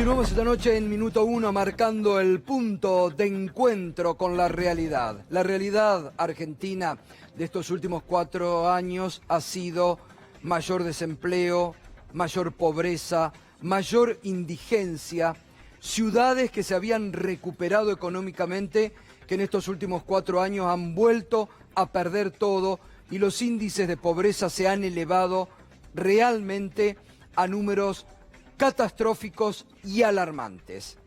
Continuamos esta noche en Minuto Uno marcando el punto de encuentro con la realidad. La realidad argentina de estos últimos 4 años ha sido mayor desempleo, mayor pobreza, mayor indigencia, ciudades que se habían recuperado económicamente, que en estos últimos 4 años han vuelto a perder todo y los índices de pobreza se han elevado realmente a números catastróficos y alarmantes.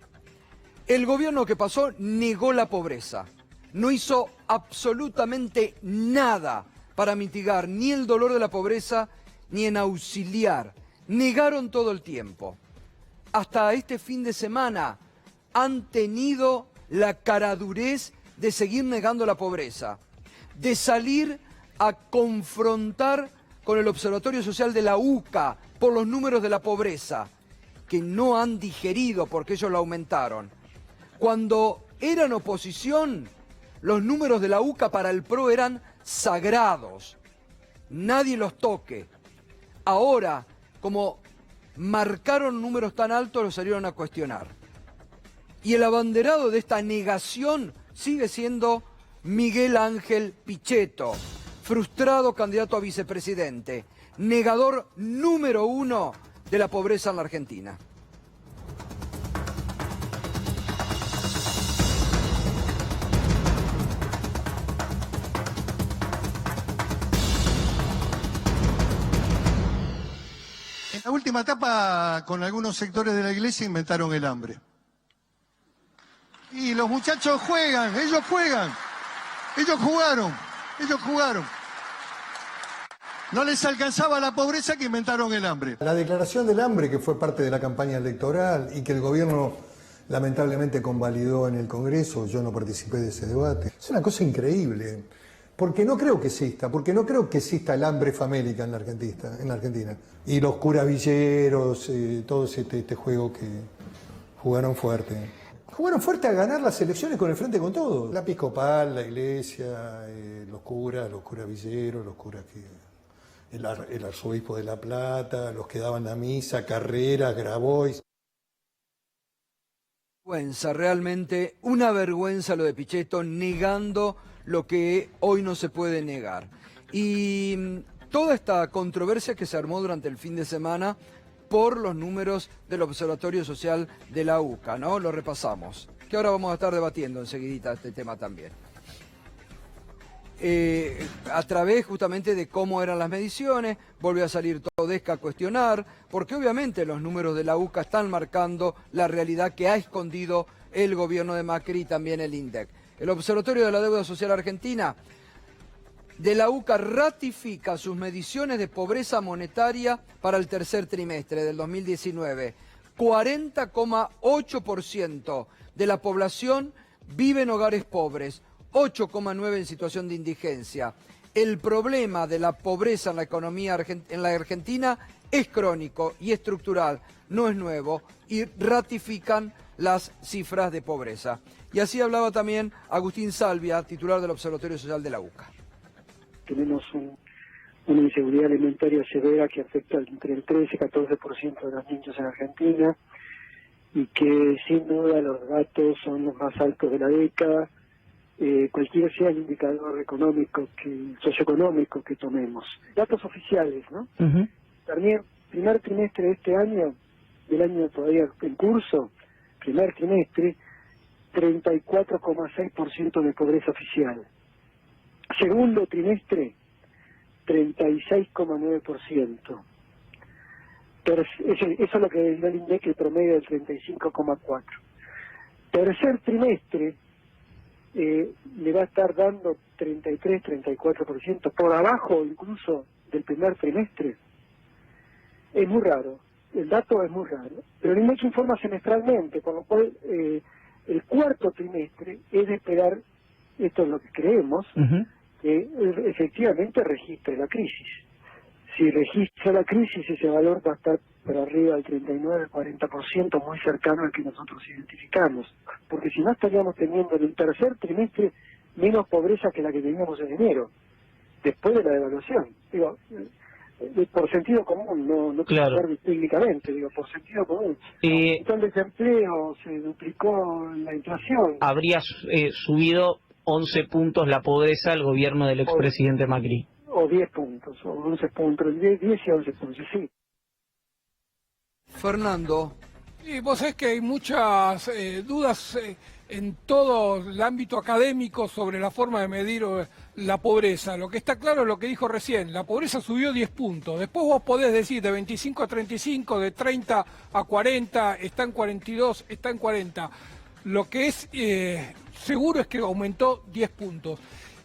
El gobierno que pasó negó la pobreza, no hizo absolutamente nada para mitigar ni el dolor de la pobreza ni en auxiliar, negaron todo el tiempo. Hasta este fin de semana han tenido la caradurez de seguir negando la pobreza, de salir a confrontar con el Observatorio Social de la UCA por los números de la pobreza, que no han digerido porque ellos lo aumentaron. Cuando eran oposición, los números de la UCA para el PRO eran sagrados. Nadie los toque. Ahora, como marcaron números tan altos, los salieron a cuestionar. Y el abanderado de esta negación sigue siendo Miguel Ángel Pichetto, frustrado candidato a vicepresidente, negador número 1 de la pobreza en la Argentina. En la última etapa, con algunos sectores de la iglesia inventaron el hambre. Y los muchachos juegan, ellos jugaron. No les alcanzaba la pobreza que inventaron el hambre. La declaración del hambre, que fue parte de la campaña electoral y que el gobierno lamentablemente convalidó en el Congreso, yo no participé de ese debate, es una cosa increíble, porque no creo que exista el hambre famélica en la Argentina. Y los curavilleros, todo este juego que jugaron fuerte. Jugaron fuerte a ganar las elecciones con el frente con todo. La episcopal, la iglesia, los curavilleros, los curas que... El arzobispo de La Plata, los que daban la misa, Carreras, Grabois. Realmente una vergüenza lo de Pichetto, negando lo que hoy no se puede negar. Y toda esta controversia que se armó durante el fin de semana por los números del Observatorio Social de la UCA, ¿no? Lo repasamos, que ahora vamos a estar debatiendo enseguidita este tema también. A través justamente de cómo eran las mediciones, volvió a salir Todesca a cuestionar, porque obviamente los números de la UCA están marcando la realidad que ha escondido el gobierno de Macri y también el INDEC. El Observatorio de la Deuda Social Argentina de la UCA ratifica sus mediciones de pobreza monetaria para el tercer trimestre del 2019. 40,8% de la población vive en hogares pobres, 8,9% en situación de indigencia. El problema de la pobreza en la economía en la Argentina es crónico y estructural, no es nuevo, y ratifican las cifras de pobreza. Y así hablaba también Agustín Salvia, titular del Observatorio Social de la UCA. Tenemos una inseguridad alimentaria severa que afecta entre el 13 y 14% de los niños en Argentina, y que sin duda los datos son los más altos de la década. Cualquiera sea el indicador económico, socioeconómico que tomemos. Datos oficiales, ¿no? También, primer trimestre de este año, del año todavía en curso, primer trimestre, 34,6% de pobreza oficial. Segundo trimestre, 36,9%. Eso es lo que dio el INDEC, el promedio del 35,4%. Tercer trimestre, le va a estar dando 33-34%, por abajo incluso del primer trimestre. Es muy raro, el dato es muy raro, pero el INDEC informa semestralmente, por lo cual el cuarto trimestre es de esperar, esto es lo que creemos, que efectivamente registre la crisis. Si registra la crisis, ese valor va a estar por arriba del 39-40%, muy cercano al que nosotros identificamos. Porque si no, estaríamos teniendo en el tercer trimestre menos pobreza que la que teníamos en enero, después de la devaluación. Digo, por sentido común, no Claro. pensar técnicamente, digo, por sentido común. El desempleo, se duplicó la inflación. Habría subido 11 puntos la pobreza el gobierno del expresidente Macri. O 10 puntos, o 11 puntos, 10 y 11 puntos, sí. Fernando. Y vos sabés que hay muchas dudas en todo el ámbito académico sobre la forma de medir la pobreza. Lo que está claro es lo que dijo recién, la pobreza subió 10 puntos. Después vos podés decir de 25 a 35, de 30 a 40, está en 42, está en 40. Lo que es seguro es que aumentó 10 puntos.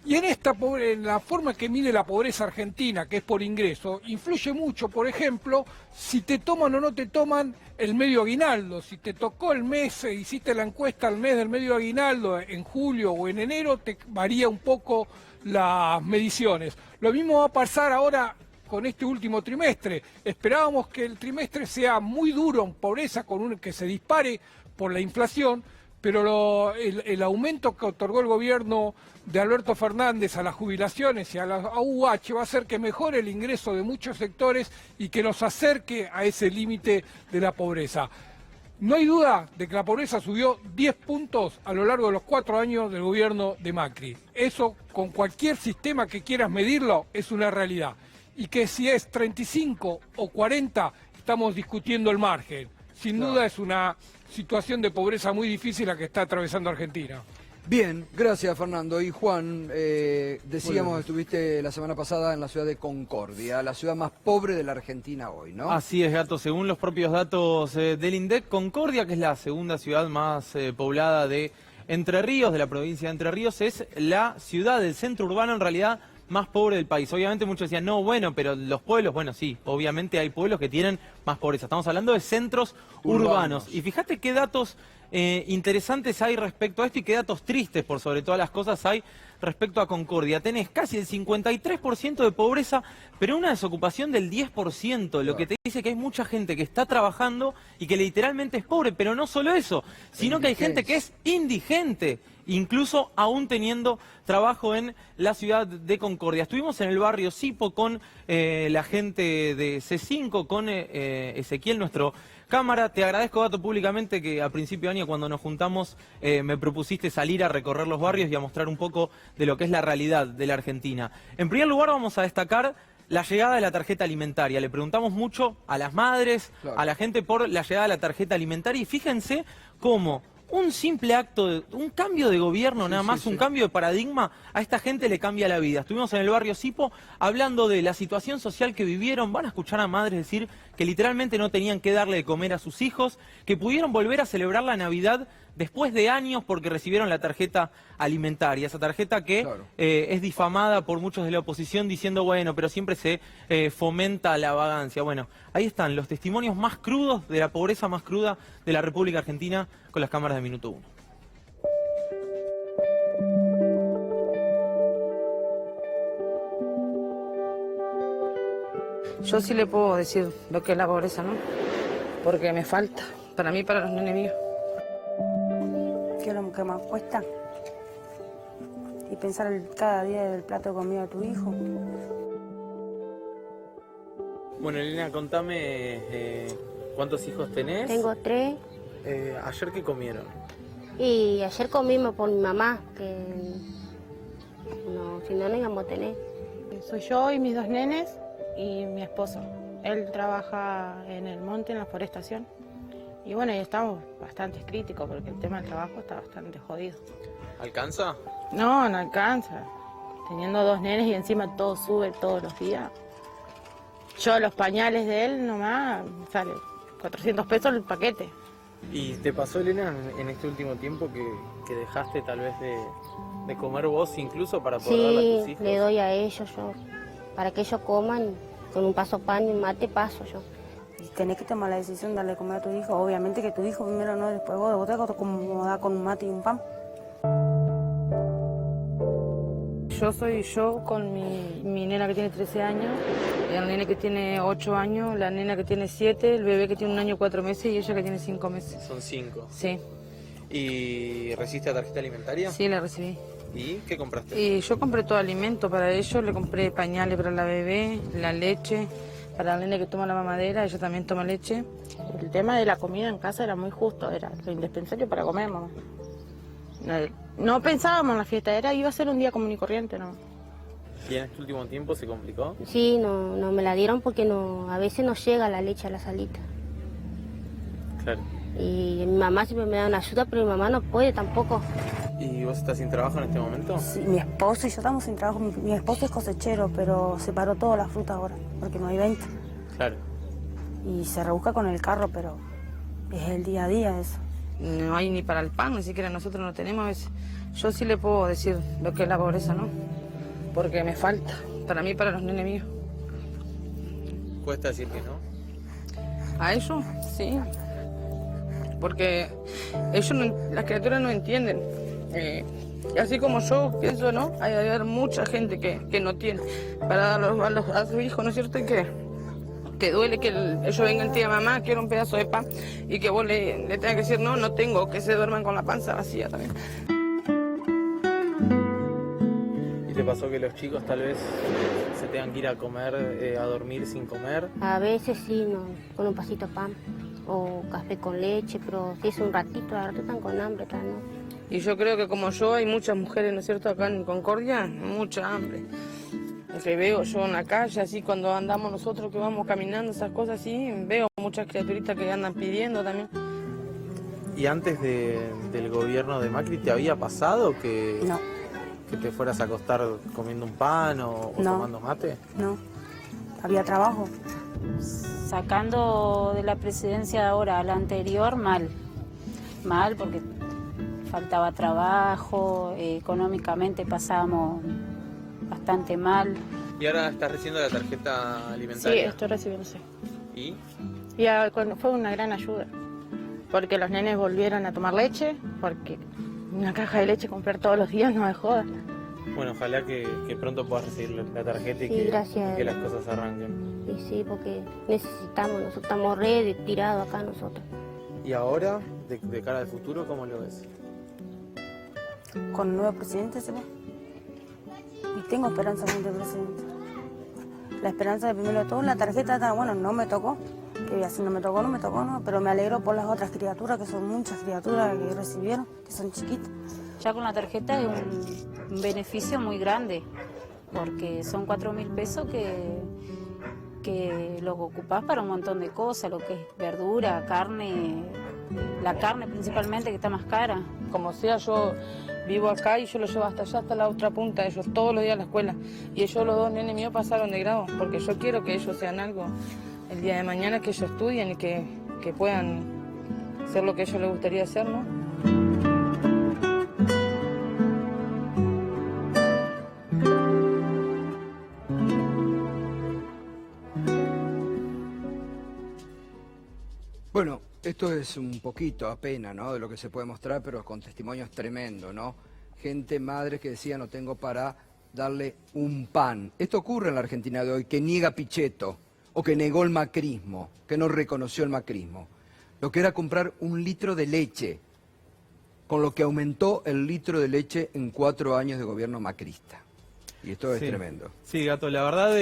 Y en la forma que mide la pobreza argentina, que es por ingreso, influye mucho, por ejemplo, si te toman o no te toman el medio aguinaldo. Si te tocó el mes, hiciste la encuesta al mes del medio aguinaldo en julio o en enero, te varía un poco las mediciones. Lo mismo va a pasar ahora con este último trimestre. Esperábamos que el trimestre sea muy duro en pobreza, que se dispare por la inflación, pero el aumento que otorgó el gobierno de Alberto Fernández a las jubilaciones y a la AUH va a hacer que mejore el ingreso de muchos sectores y que nos acerque a ese límite de la pobreza. No hay duda de que la pobreza subió 10 puntos a lo largo de los 4 años del gobierno de Macri. Eso, con cualquier sistema que quieras medirlo, es una realidad. Y que si es 35 o 40, estamos discutiendo el margen. Sin duda es una situación de pobreza muy difícil la que está atravesando Argentina. Bien, gracias Fernando. Y Juan, decíamos, estuviste la semana pasada en la ciudad de Concordia, la ciudad más pobre de la Argentina hoy, ¿no? Así es, Gato. Según los propios datos del INDEC, Concordia, que es la segunda ciudad más poblada de Entre Ríos, de la provincia de Entre Ríos, es la ciudad del centro urbano en realidad más pobre del país. Obviamente muchos decían, no, bueno, pero los pueblos, bueno, sí, obviamente hay pueblos que tienen más pobreza. Estamos hablando de centros urbanos. Y fíjate qué datos interesantes hay respecto a esto y qué datos tristes, por sobre todas las cosas, hay respecto a Concordia. Tenés casi el 53% de pobreza, pero una desocupación del 10%, lo que te dice que hay mucha gente que está trabajando y que literalmente es pobre, pero no solo eso, sino que hay gente que es indigente, incluso aún teniendo trabajo en la ciudad de Concordia. Estuvimos en el barrio Sipo con la gente de C5, con Ezequiel, nuestro cámara. Te agradezco, Gato, públicamente que a principio de año, cuando nos juntamos, me propusiste salir a recorrer los barrios y a mostrar un poco de lo que es la realidad de la Argentina. En primer lugar, vamos a destacar la llegada de la tarjeta alimentaria. Le preguntamos mucho a las madres, a la gente por la llegada de la tarjeta alimentaria, y fíjense cómo un simple acto, un cambio de gobierno, nada más, un cambio de paradigma, a esta gente le cambia la vida. Estuvimos en el barrio Sipo hablando de la situación social que vivieron. Van a escuchar a madres decir que literalmente no tenían que darle de comer a sus hijos, que pudieron volver a celebrar la Navidad después de años porque recibieron la tarjeta alimentaria. Esa tarjeta que es difamada por muchos de la oposición diciendo, bueno, pero siempre se fomenta la vagancia. Bueno, ahí están los testimonios más crudos de la pobreza más cruda de la República Argentina con las cámaras de Minuto 1. Yo sí le puedo decir lo que es la pobreza, ¿no? Porque me falta, para mí y para los nenes míos. ¿Qué es lo que más cuesta? Y pensar cada día del plato de comida de tu hijo. Bueno, Elena, contame cuántos hijos tenés. Tengo 3. ¿Ayer qué comieron? Y ayer comimos por mi mamá, que no, si no, no íbamos a tener. Soy yo y mis 2 nenes y mi esposo. Él trabaja en el monte, en la forestación. Y bueno, y estamos bastante críticos porque el tema del trabajo está bastante jodido. ¿Alcanza? No, no alcanza. Teniendo 2 nenes y encima todo sube todos los días. Yo los pañales de él nomás sale 400 pesos el paquete. ¿Y te pasó, Elena, en este último tiempo que dejaste tal vez de comer vos incluso para poder darle a tus hijos? Sí, le doy a ellos yo, para que ellos coman, con un paso pan y mate paso yo. Y tenés que tomar la decisión de darle de comer a tu hijo. Obviamente que tu hijo primero no, después vos te acomodás con un mate y un pan. Yo soy yo con mi nena que tiene 13 años, el nene que tiene 8 años, la nena que tiene 7, el bebé que tiene 1 año y 4 meses y ella que tiene 5 meses. Son 5. Sí. ¿Y recibiste la tarjeta alimentaria? Sí, la recibí. ¿Y qué compraste? Y yo compré todo alimento para ellos, le compré pañales para la bebé, la leche, para la nena que toma la mamadera, ella también toma leche. El tema de la comida en casa era muy justo, era lo indispensable para comer, mamá. No pensábamos en la fiesta, iba a ser un día común y corriente, ¿no? ¿Y en este último tiempo se complicó? Sí, no me la dieron porque a veces no llega la leche a la salita. Claro. Y mi mamá siempre me da una ayuda, pero mi mamá no puede tampoco. ¿Y vos estás sin trabajo en este momento? Sí, mi esposo y yo estamos sin trabajo. Mi esposo es cosechero, pero se paró toda la fruta ahora, porque no hay venta. Claro. Y se rebusca con el carro, pero es el día a día eso. No hay ni para el pan, ni siquiera nosotros no tenemos a veces. Yo sí le puedo decir lo que es la pobreza, ¿no? Porque me falta, para mí y para los nenes míos. Cuesta decir que no. ¿A ellos? Sí. Porque ellos, las criaturas no entienden. Y así como yo pienso, ¿no? Hay de haber mucha gente que no tiene para dar a sus hijos, ¿no es cierto? Y que duele que ellos vengan y te digan, mamá, quiero un pedazo de pan, y que vos le tengas que decir, no tengo, que se duerman con la panza vacía también. ¿Y te pasó que los chicos tal vez se tengan que ir a comer, a dormir sin comer? A veces sí, con un pasito de pan o café con leche, pero si es un ratito, al rato están con hambre, tal, ¿no? Y yo creo que como yo hay muchas mujeres, ¿no es cierto?, acá en Concordia, mucha hambre. Lo que veo yo en la calle, así cuando andamos nosotros que vamos caminando, esas cosas así, veo muchas criaturitas que andan pidiendo también. ¿Y antes del gobierno de Macri te había pasado que te fueras a acostar comiendo un pan o tomando mate? No, había trabajo. Sacando de la presidencia de ahora a la anterior, mal porque faltaba trabajo, económicamente pasábamos bastante mal. ¿Y ahora estás recibiendo la tarjeta alimentaria? Sí, estoy recibiendo, sí. ¿Y? Fue una gran ayuda, porque los nenes volvieron a tomar leche, porque una caja de leche comprar todos los días no me joda. Bueno, ojalá que pronto puedas recibir la tarjeta y que las cosas arranquen. Sí, porque necesitamos, nosotros estamos re tirados acá nosotros. ¿Y ahora, de cara al futuro, cómo lo ves? Con el nuevo presidente se ve. Y tengo esperanza en el presidente. La esperanza de primero de todo, la tarjeta, bueno, no me tocó. Que así no me tocó, no, pero me alegro por las otras criaturas, que son muchas criaturas que recibieron, que son chiquitas. Ya con la tarjeta es un beneficio muy grande, porque son 4.000 pesos que los ocupás para un montón de cosas, lo que es verdura, carne, la carne principalmente, que está más cara. Como sea, yo vivo acá y yo lo llevo hasta allá, hasta la otra punta, ellos todos los días a la escuela. Y ellos, los dos nenes míos, pasaron de grado, porque yo quiero que ellos sean algo el día de mañana, que ellos estudien y que puedan ser lo que a ellos les gustaría ser, ¿no? Bueno, esto es un poquito apenas, ¿no?, de lo que se puede mostrar, pero con testimonios tremendos, ¿no? Gente, madres que decía, no tengo para darle un pan. Esto ocurre en la Argentina de hoy, que niega Pichetto, o que negó el macrismo, que no reconoció el macrismo. Lo que era comprar un litro de leche, con lo que aumentó el litro de leche en 4 años de gobierno macrista. Y esto es tremendo. Sí, Gato, la verdad,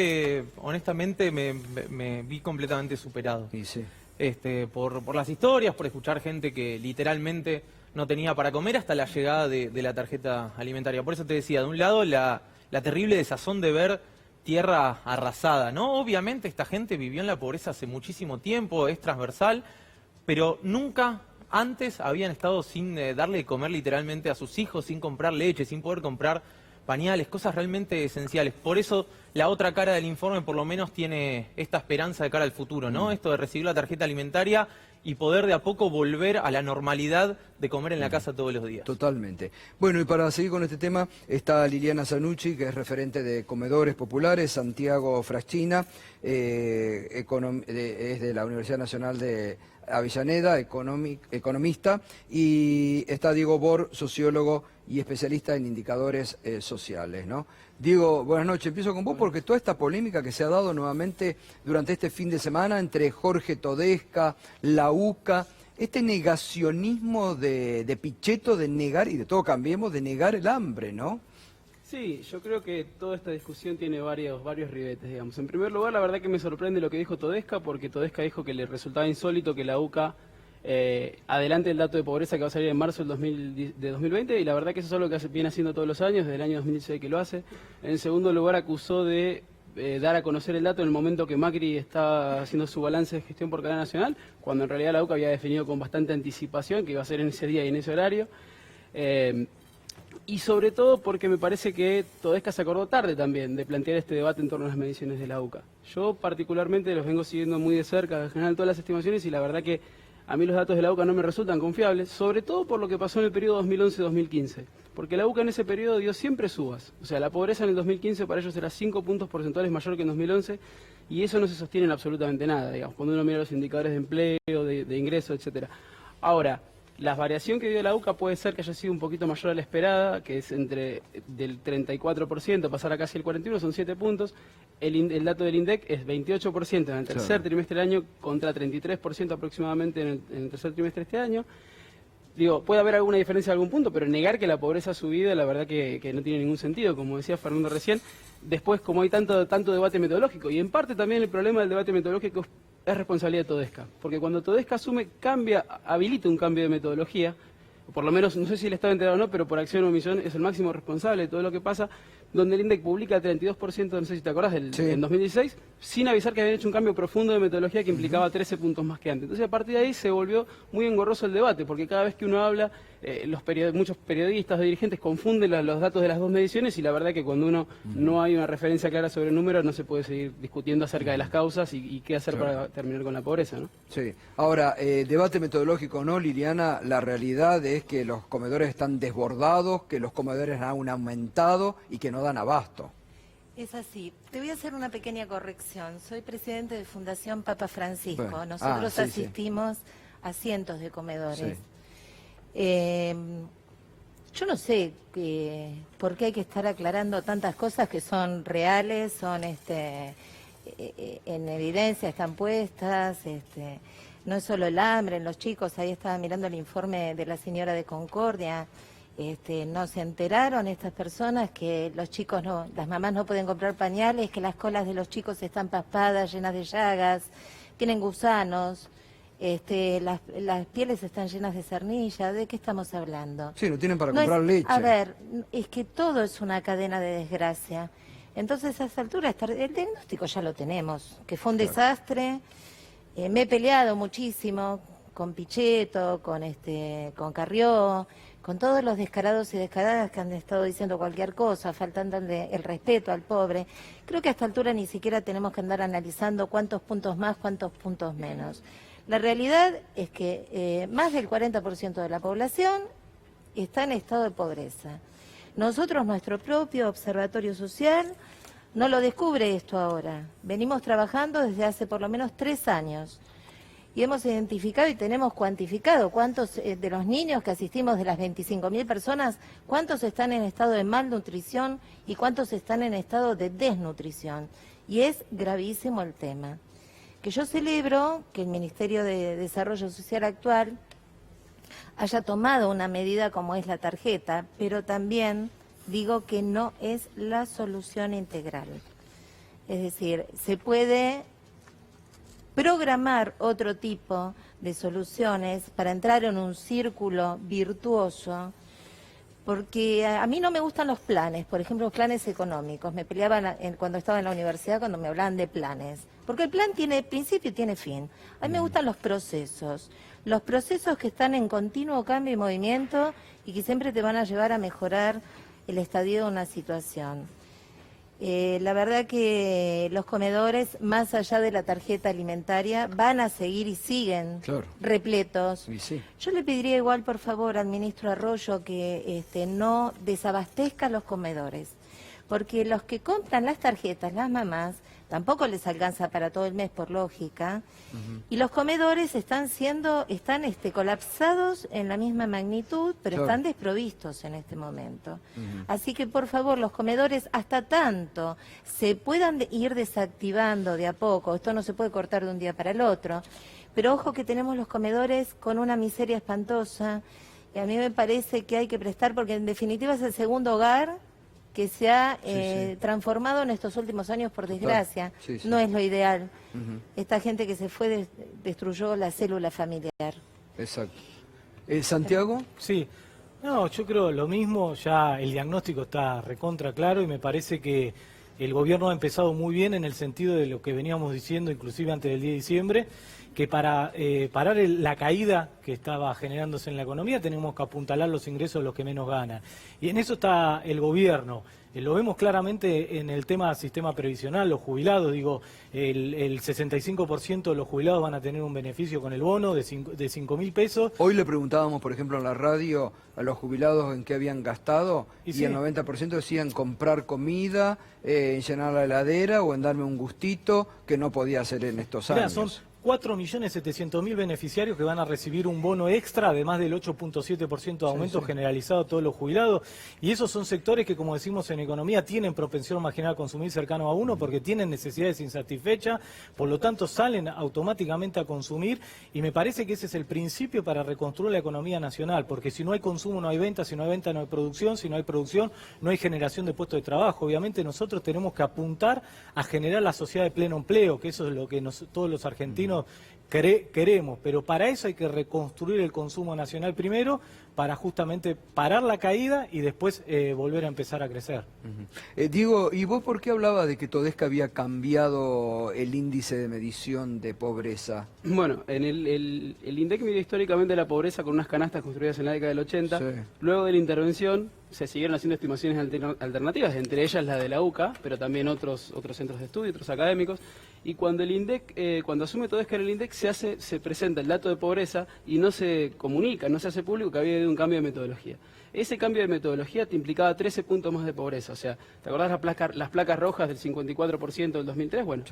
honestamente, me vi completamente superado. Sí, sí. Por las historias, por escuchar gente que literalmente no tenía para comer hasta la llegada de la tarjeta alimentaria. Por eso te decía, de un lado la terrible desazón de ver tierra arrasada, ¿no? Obviamente esta gente vivió en la pobreza hace muchísimo tiempo, es transversal, pero nunca antes habían estado sin darle de comer literalmente a sus hijos, sin comprar leche, sin poder comprar pañales, cosas realmente esenciales. Por eso la otra cara del informe por lo menos tiene esta esperanza de cara al futuro, ¿no? Esto de recibir la tarjeta alimentaria y poder de a poco volver a la normalidad de comer en la casa todos los días. Totalmente. Bueno, y para seguir con este tema está Liliana Zanucci, que es referente de Comedores Populares, Santiago Fraschina, es de la Universidad Nacional de Avellaneda, economista, y está Diego Bor, sociólogo y especialista en indicadores sociales, ¿no? Diego, buenas noches. Empiezo con vos porque toda esta polémica que se ha dado nuevamente durante este fin de semana entre Jorge Todesca, la UCA este negacionismo de Pichetto de negar, y de todo Cambiemos, de negar el hambre, ¿no? Sí, yo creo que toda esta discusión tiene varios ribetes, digamos. En primer lugar, la verdad que me sorprende lo que dijo Todesca, porque Todesca dijo que le resultaba insólito que la UCA adelante el dato de pobreza que va a salir en marzo de 2020, y la verdad que eso es algo que viene haciendo todos los años, desde el año 2016 que lo hace. En segundo lugar, acusó de dar a conocer el dato en el momento que Macri está haciendo su balance de gestión por cadena nacional, cuando en realidad la UCA había definido con bastante anticipación que iba a ser en ese día y en ese horario. Y sobre todo porque me parece que Todesca se acordó tarde también de plantear este debate en torno a las mediciones de la UCA. Yo particularmente los vengo siguiendo muy de cerca, en general todas las estimaciones, y la verdad que a mí los datos de la UCA no me resultan confiables, sobre todo por lo que pasó en el periodo 2011-2015. Porque la UCA en ese periodo dio siempre subas. O sea, la pobreza en el 2015 para ellos era 5 puntos porcentuales mayor que en 2011, y eso no se sostiene en absolutamente nada, digamos, cuando uno mira los indicadores de empleo, de ingreso, etcétera. Ahora, la variación que dio la UCA puede ser que haya sido un poquito mayor a la esperada, que es entre del 34%, pasar a casi el 41%, son 7 puntos. El dato del INDEC es 28% en el tercer trimestre del año contra 33% aproximadamente en el tercer trimestre de este año. Digo, puede haber alguna diferencia en algún punto, pero negar que la pobreza ha subido, la verdad que no tiene ningún sentido, como decía Fernando recién. Después, como hay tanto debate metodológico, y en parte también el problema del debate metodológico es responsabilidad de Todesca, porque cuando Todesca asume, habilita un cambio de metodología, o por lo menos, no sé si le estaba enterado o no, pero por acción o omisión es el máximo responsable de todo lo que pasa, donde el INDEC publica 32%, no sé si te acordás, en 2016, sin avisar que habían hecho un cambio profundo de metodología que implicaba 13 puntos más que antes. Entonces, a partir de ahí se volvió muy engorroso el debate, porque cada vez que uno habla, muchos periodistas o dirigentes confunden los datos de las dos mediciones, y la verdad que cuando uno no hay una referencia clara sobre el número, no se puede seguir discutiendo acerca de las causas y qué hacer para terminar con la pobreza, ¿no? Sí. Ahora, debate metodológico o no, Liliana, la realidad es que los comedores están desbordados, que los comedores han aumentado y que no dan abasto. Es así. Te voy a hacer una pequeña corrección. Soy presidente de Fundación Papa Francisco. Bueno. Nosotros asistimos a cientos de comedores. Yo no sé por qué hay que estar aclarando tantas cosas que son reales, son en evidencia, están puestas. No es solo el hambre en los chicos. Ahí estaba mirando el informe de la señora de Concordia. No se enteraron estas personas que los chicos las mamás no pueden comprar pañales, que las colas de los chicos están paspadas, llenas de llagas, tienen gusanos, las pieles están llenas de cernilla. ¿De qué estamos hablando? Sí, no tienen para comprar leche. A ver, es que todo es una cadena de desgracia. Entonces, a esa altura, el diagnóstico ya lo tenemos, que fue un desastre. Me he peleado muchísimo con Pichetto, con Carrió, con todos los descarados y descaradas que han estado diciendo cualquier cosa, faltándole el respeto al pobre. Creo que a esta altura ni siquiera tenemos que andar analizando cuántos puntos más, cuántos puntos menos. La realidad es que más del 40% de la población está en estado de pobreza. Nosotros, nuestro propio Observatorio Social, no lo descubre esto ahora. Venimos trabajando desde hace por lo menos 3 años. Y hemos identificado y tenemos cuantificado cuántos de los niños que asistimos, de las 25.000 personas, cuántos están en estado de malnutrición y cuántos están en estado de desnutrición. Y es gravísimo el tema. Que yo celebro que el Ministerio de Desarrollo Social actual haya tomado una medida como es la tarjeta, pero también digo que no es la solución integral. Es decir, se puede programar otro tipo de soluciones para entrar en un círculo virtuoso, porque a mí no me gustan los planes, por ejemplo, los planes económicos. Me peleaban cuando estaba en la universidad cuando me hablaban de planes, porque el plan tiene principio y tiene fin. A mí me gustan los procesos que están en continuo cambio y movimiento y que siempre te van a llevar a mejorar el estadio de una situación. La verdad que los comedores, más allá de la tarjeta alimentaria, van a seguir y siguen repletos. Sí. Yo le pediría igual, por favor, al ministro Arroyo que no desabastezca los comedores. porque los que compran las tarjetas, las mamás, tampoco les alcanza para todo el mes por lógica, y los comedores están colapsados en la misma magnitud, pero están desprovistos en este momento. Así que por favor, los comedores, hasta tanto se puedan ir desactivando de a poco, esto no se puede cortar de un día para el otro, pero ojo que tenemos los comedores con una miseria espantosa, y a mí me parece que hay que prestar, porque en definitiva es el segundo hogar que se ha transformado en estos últimos años, por desgracia. No es lo ideal. Esta gente que se fue destruyó la célula familiar. Exacto. ¿Santiago? Sí. No, yo creo lo mismo, ya el diagnóstico está recontra claro y me parece que el gobierno ha empezado muy bien en el sentido de lo que veníamos diciendo, inclusive antes del 10 de diciembre, que para parar la caída que estaba generándose en la economía tenemos que apuntalar los ingresos de los que menos ganan. Y en eso está el gobierno. Lo vemos claramente en el tema del sistema previsional, los jubilados, digo, el 65% de los jubilados van a tener un beneficio con el bono de 5.000 pesos. Hoy le preguntábamos, por ejemplo, en la radio a los jubilados en qué habían gastado y el 90% decían comprar comida, en llenar la heladera o en darme un gustito que no podía hacer en estos años. Son 4.700.000 beneficiarios que van a recibir un bono extra, además del 8.7% de aumento generalizado a todos los jubilados. Y esos son sectores que, como decimos en economía, tienen propensión marginal a consumir cercano a 1 porque tienen necesidades insatisfechas, por lo tanto salen automáticamente a consumir. Y me parece que ese es el principio para reconstruir la economía nacional, porque si no hay consumo no hay venta, si no hay venta no hay producción, si no hay producción no hay generación de puestos de trabajo. Obviamente nosotros tenemos que apuntar a generar la sociedad de pleno empleo, que eso es lo que todos los argentinos queremos, pero para eso hay que reconstruir el consumo nacional primero, para justamente parar la caída y después volver a empezar a crecer. Diego, ¿y vos por qué hablabas de que Todesca había cambiado el índice de medición de pobreza? Bueno, en el INDEC mide históricamente la pobreza con unas canastas construidas en la década del 80. Luego de la intervención se siguieron haciendo estimaciones alternativas, entre ellas la de la UCA, pero también otros centros de estudio, otros académicos. Y cuando el INDEC, cuando asume Todesca en el INDEC, se presenta el dato de pobreza y no se comunica, no se hace público que había habido un cambio de metodología. Ese cambio de metodología te implicaba 13 puntos más de pobreza. O sea, ¿te acordás las placas rojas del 54% del 2003? Bueno,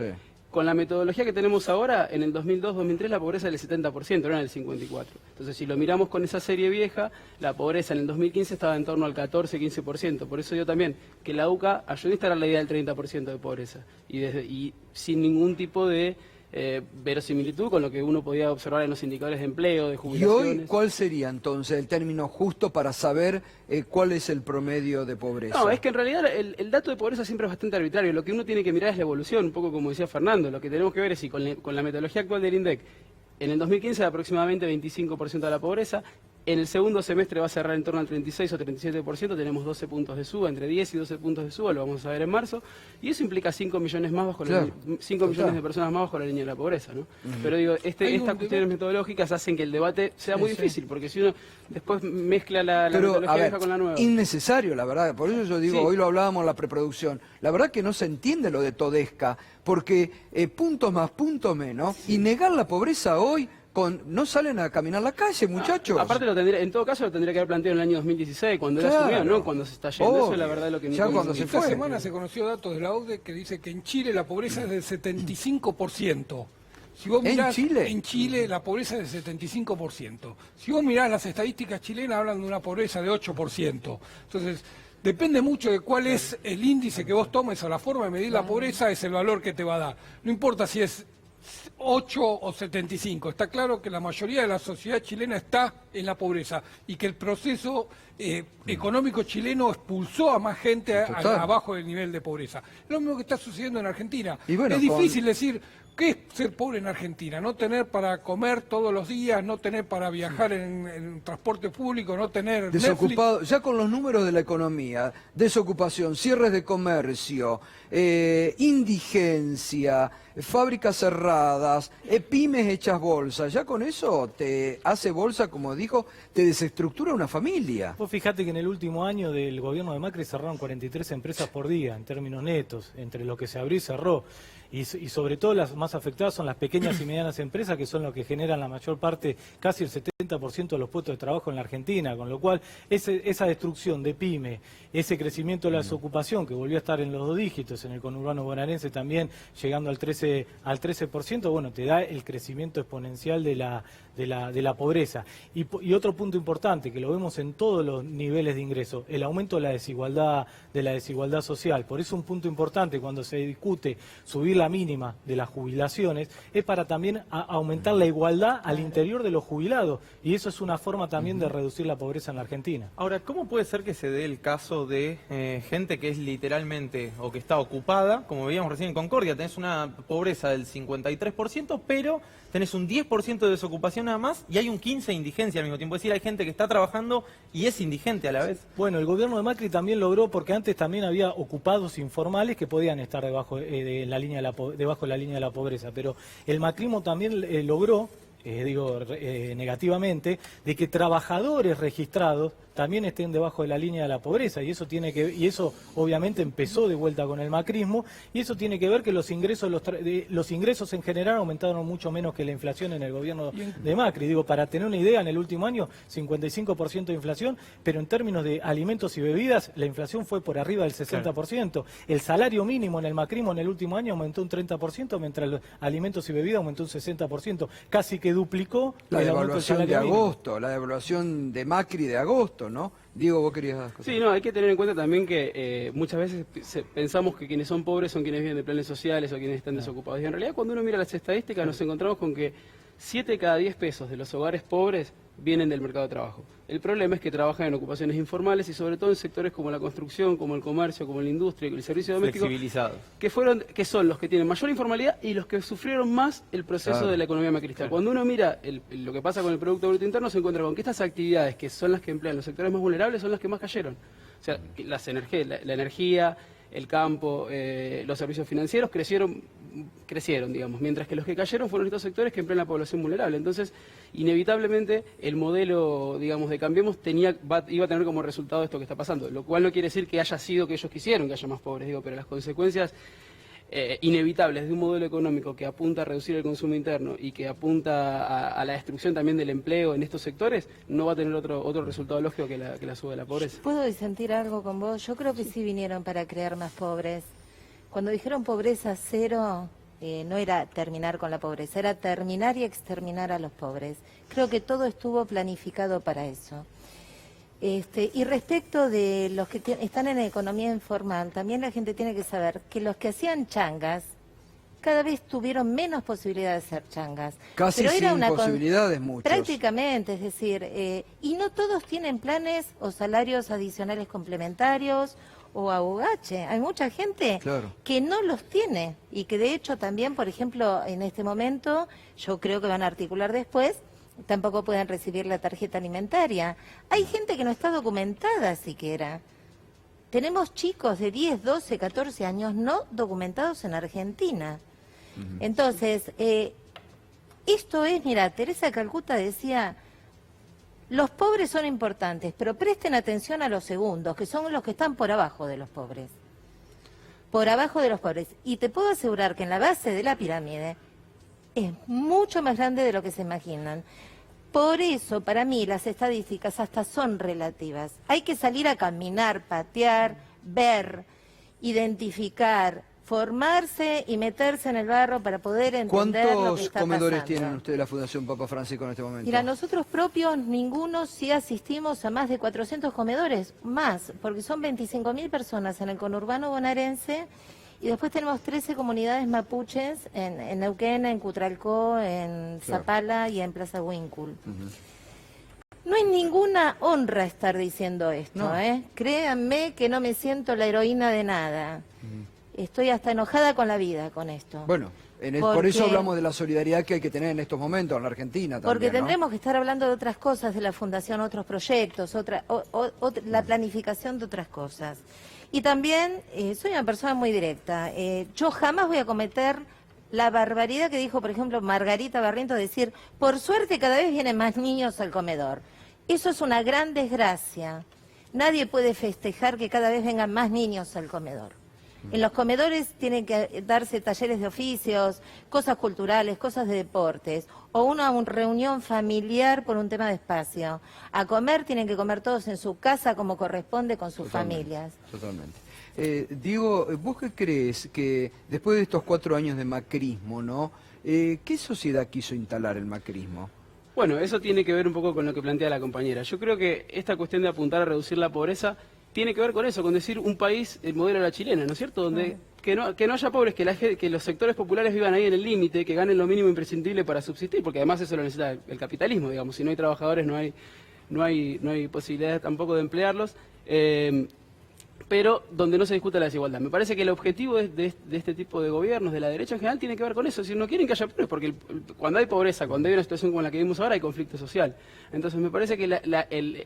con la metodología que tenemos ahora, en el 2002-2003 la pobreza era del 70%, no era del 54%. Entonces, si lo miramos con esa serie vieja, la pobreza en el 2015 estaba en torno al 14-15%. Por eso yo también, que la UCA ayudó a instalar la idea del 30% de pobreza. Y sin ningún tipo de verosimilitud con lo que uno podía observar en los indicadores de empleo, de jubilaciones. ¿Y hoy cuál sería entonces el término justo para saber cuál es el promedio de pobreza? No, es que en realidad el dato de pobreza siempre es bastante arbitrario. Lo que uno tiene que mirar es la evolución, un poco como decía Fernando. Lo que tenemos que ver es si con la metodología actual del INDEC, en el 2015 era aproximadamente 25% de la pobreza. En el segundo semestre va a cerrar en torno al 36 o 37%, tenemos 12 puntos de suba, entre 10 y 12 puntos de suba, lo vamos a ver en marzo, y eso implica 5 millones más bajo millones de personas más bajo la línea de la pobreza, ¿no? Pero digo, estas cuestiones metodológicas hacen que el debate sea muy difícil, porque si uno después mezcla la metodología vieja con la nueva. Innecesario, la verdad, por eso yo digo, hoy lo hablábamos en la preproducción, la verdad que no se entiende lo de Todesca, porque puntos más, puntos menos, y negar la pobreza hoy, no salen a caminar la calle, muchachos. Aparte, en todo caso lo tendría que haber planteado en el año 2016, cuando él asumió, ¿no? Cuando se está yendo. Eso es la verdad lo que ya cuando se fue. Esta semana se conoció datos de la OCDE que dice que en Chile la pobreza es del 75%. Si vos mirás, en Chile la pobreza es del 75%. Si vos mirás las estadísticas chilenas, hablan de una pobreza de 8%. Entonces, depende mucho de cuál es el índice que vos tomes o la forma de medir la pobreza, es el valor que te va a dar. No importa si es 8 o 75. Está claro que la mayoría de la sociedad chilena está en la pobreza y que el proceso económico chileno expulsó a más gente abajo del nivel de pobreza. Lo mismo que está sucediendo en Argentina. Es difícil decir qué es ser pobre en Argentina, no tener para comer todos los días, no tener para viajar en transporte público, no tener desocupado, Netflix. Ya con los números de la economía, desocupación, cierres de comercio, indigencia, fábricas cerradas, pymes hechas bolsa, ya con eso te hace bolsa, como dijo, te desestructura una familia. Vos fijate que en el último año del gobierno de Macri cerraron 43 empresas por día, en términos netos, entre lo que se abrió y cerró. Y sobre todo las más afectadas son las pequeñas y medianas empresas, que son las que generan la mayor parte, casi el 70% 70% de los puestos de trabajo en la Argentina, con lo cual esa destrucción de pyme, ese crecimiento de la desocupación que volvió a estar en los 2 dígitos, en el conurbano bonaerense también llegando al 13%, bueno, te da el crecimiento exponencial de la pobreza. Y otro punto importante, que lo vemos en todos los niveles de ingreso, el aumento de la desigualdad social. Por eso un punto importante cuando se discute subir la mínima de las jubilaciones es para también aumentar la igualdad al interior de los jubilados, y eso es una forma también de reducir la pobreza en la Argentina. Ahora, ¿cómo puede ser que se dé el caso de gente que es literalmente o que está ocupada, como veíamos recién en Concordia, tenés una pobreza del 53%, pero tenés un 10% de desocupación nada más y hay un 15% de indigencia al mismo tiempo? Es decir, hay gente que está trabajando y es indigente a la vez. Bueno, el gobierno de Macri también logró, porque antes también había ocupados informales que podían estar debajo de la línea de la pobreza, pero el macrismo también logró, negativamente, de que trabajadores registrados también estén debajo de la línea de la pobreza, y eso obviamente empezó de vuelta con el macrismo, y eso tiene que ver que los ingresos en general aumentaron mucho menos que la inflación en el gobierno de Macri. Para tener una idea, en el último año 55% de inflación, pero en términos de alimentos y bebidas la inflación fue por arriba del 60%. Claro. El salario mínimo en el macrismo en el último año aumentó un 30%, mientras los alimentos y bebidas aumentó un 60%, casi que duplicó la el devaluación aumento del salario de agosto, mínimo. la devaluación de Macri de agosto, ¿no? Diego, vos querías... Sí, no, hay que tener en cuenta también que muchas veces pensamos que quienes son pobres son quienes viven de planes sociales o quienes están desocupados. Y en realidad cuando uno mira las estadísticas nos encontramos con que 7 de cada 10 pesos de los hogares pobres vienen del mercado de trabajo. El problema es que trabajan en ocupaciones informales y sobre todo en sectores como la construcción, como el comercio, como la industria, el servicio doméstico, flexibilizados, que son los que tienen mayor informalidad y los que sufrieron más el proceso de la economía macrista. Claro. Cuando uno mira lo que pasa con el Producto Bruto Interno, se encuentra con que estas actividades, que son las que emplean los sectores más vulnerables, son las que más cayeron. O sea, la energía, el campo, los servicios financieros crecieron, digamos, mientras que los que cayeron fueron estos sectores que emplean la población vulnerable. Entonces, inevitablemente, el modelo, digamos, de Cambiemos iba a tener como resultado esto que está pasando, lo cual no quiere decir que haya sido que ellos quisieron que haya más pobres, pero las consecuencias inevitables de un modelo económico que apunta a reducir el consumo interno y que apunta a la destrucción también del empleo en estos sectores, no va a tener otro resultado lógico que la suba de la pobreza. ¿Puedo disentir algo con vos? Yo creo que sí vinieron para crear más pobres. Cuando dijeron pobreza cero, no era terminar con la pobreza, era terminar y exterminar a los pobres. Creo que todo estuvo planificado para eso. Y respecto de los que están en economía informal, también la gente tiene que saber que los que hacían changas cada vez tuvieron menos posibilidades de hacer changas. Casi pero era sin posibilidades muchos. Prácticamente, es decir, y no todos tienen planes o salarios adicionales complementarios o abogache. Hay mucha gente que no los tiene y que de hecho también, por ejemplo, en este momento, yo creo que van a articular después, tampoco pueden recibir la tarjeta alimentaria. Hay gente que no está documentada siquiera. Tenemos chicos de 10, 12, 14 años no documentados en Argentina. Entonces, esto es, mira, Teresa de Calcuta decía, los pobres son importantes, pero presten atención a los segundos, que son los que están por abajo de los pobres. Por abajo de los pobres. Y te puedo asegurar que en la base de la pirámide es mucho más grande de lo que se imaginan. Por eso, para mí, las estadísticas hasta son relativas. Hay que salir a caminar, patear, ver, identificar, formarse y meterse en el barro para poder entender lo que ¿Cuántos está comedores pasando. tienen ustedes la Fundación Papa Francisco en este momento? Mira, nosotros propios, ninguno, sí asistimos a más de 400 comedores, más, porque son 25.000 personas en el conurbano bonaerense. Y después tenemos 13 comunidades mapuches en Neuquén, en Cutralcó, en Zapala y en Plaza Huíncul. No es ninguna honra estar diciendo esto, Créanme que no me siento la heroína de nada. Estoy hasta enojada con la vida con esto. Bueno, por eso hablamos de la solidaridad que hay que tener en estos momentos en la Argentina también, porque tendremos ¿no? que estar hablando de otras cosas de la Fundación, otros proyectos, la planificación de otras cosas. Y también soy una persona muy directa. Yo jamás voy a cometer la barbaridad que dijo, por ejemplo, Margarita Barrientos, decir, por suerte cada vez vienen más niños al comedor. Eso es una gran desgracia. Nadie puede festejar que cada vez vengan más niños al comedor. En los comedores tienen que darse talleres de oficios, cosas culturales, cosas de deportes, o una reunión familiar por un tema de espacio. A comer tienen que comer todos en su casa como corresponde con sus familias. Totalmente. Diego, ¿vos qué crees que después de estos 4 años de macrismo, ¿no? ¿Qué sociedad quiso instalar el macrismo? Bueno, eso tiene que ver un poco con lo que plantea la compañera. Yo creo que esta cuestión de apuntar a reducir la pobreza tiene que ver con eso, con decir un país, el modelo de la chilena, ¿no es cierto? Donde que no haya pobres, que los sectores populares vivan ahí en el límite, que ganen lo mínimo imprescindible para subsistir, porque además eso lo necesita el capitalismo, digamos. Si no hay trabajadores no hay posibilidad tampoco de emplearlos. Pero donde no se discuta la desigualdad. Me parece que el objetivo de este tipo de gobiernos, de la derecha en general, tiene que ver con eso. Es decir, no quieren que haya pobres, porque cuando hay pobreza, cuando hay una situación como la que vivimos ahora, hay conflicto social. Entonces me parece que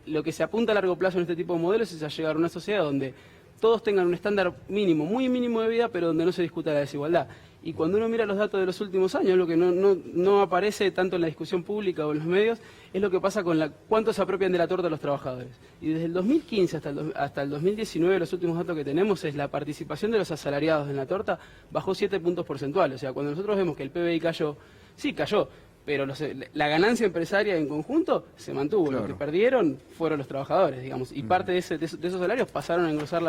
lo que se apunta a largo plazo en este tipo de modelos es a llegar a una sociedad donde todos tengan un estándar mínimo, muy mínimo de vida, pero donde no se discuta la desigualdad. Y cuando uno mira los datos de los últimos años, lo que no aparece tanto en la discusión pública o en los medios, es lo que pasa con cuánto se apropian de la torta los trabajadores. Y desde el 2015 hasta el 2019, los últimos datos que tenemos es la participación de los asalariados en la torta bajó 7 puntos porcentuales. O sea, cuando nosotros vemos que el PBI cayó, sí cayó, pero la ganancia empresaria en conjunto se mantuvo. Claro. Lo que perdieron fueron los trabajadores, digamos, y parte de esos salarios pasaron a engrosar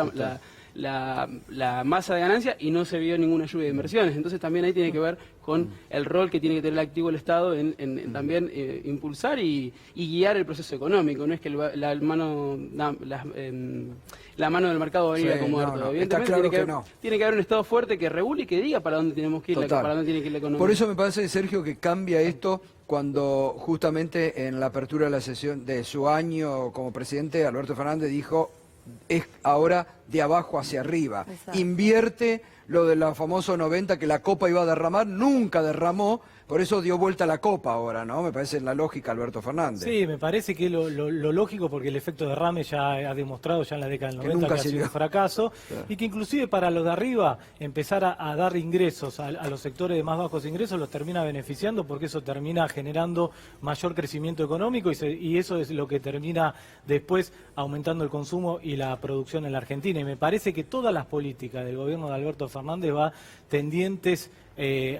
la masa de ganancia y no se vio ninguna lluvia de inversiones. Entonces también ahí tiene que ver con el rol que tiene que tener el activo el Estado en también impulsar y guiar el proceso económico. No es que la mano del mercado va a venir a acomodar todo. Evidentemente tiene que haber un Estado fuerte que regule y que diga para dónde tenemos que ir, para dónde tiene que ir la economía. Por eso me parece, Sergio, que cambia esto cuando justamente en la apertura de la sesión de su año como presidente, Alberto Fernández dijo: es ahora de abajo hacia arriba. Exacto. Invierte lo de la famosa 90, que la copa iba a derramar, nunca derramó, por eso dio vuelta la copa ahora, ¿no? Me parece la lógica Alberto Fernández. Sí, me parece que lo lógico, porque el efecto derrame ya ha demostrado ya en la década del 90 que ha sido un fracaso, claro. Y que inclusive para los de arriba empezar a dar ingresos a los sectores de más bajos ingresos los termina beneficiando, porque eso termina generando mayor crecimiento económico y eso es lo que termina después aumentando el consumo y la producción en la Argentina. Y me parece que todas las políticas del gobierno de Alberto Fernández va tendientes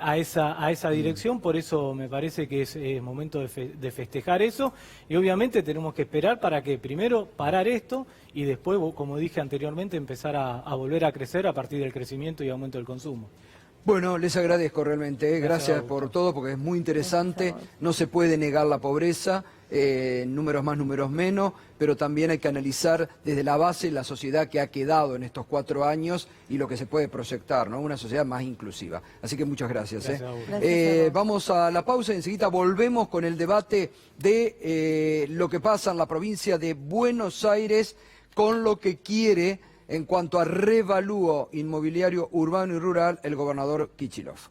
a esa dirección, por eso me parece que es momento de festejar eso, y obviamente tenemos que esperar para que primero parar esto y después, como dije anteriormente, empezar a volver a crecer a partir del crecimiento y aumento del consumo. Bueno, les agradezco realmente, gracias por todo, porque es muy interesante, no se puede negar la pobreza, números más, números menos, pero también hay que analizar desde la base la sociedad que ha quedado en estos 4 años y lo que se puede proyectar, ¿no? Una sociedad más inclusiva. Así que muchas gracias. Vamos a la pausa y enseguida volvemos con el debate de lo que pasa en la provincia de Buenos Aires con lo que quiere en cuanto a revalúo inmobiliario urbano y rural el gobernador Kicillof.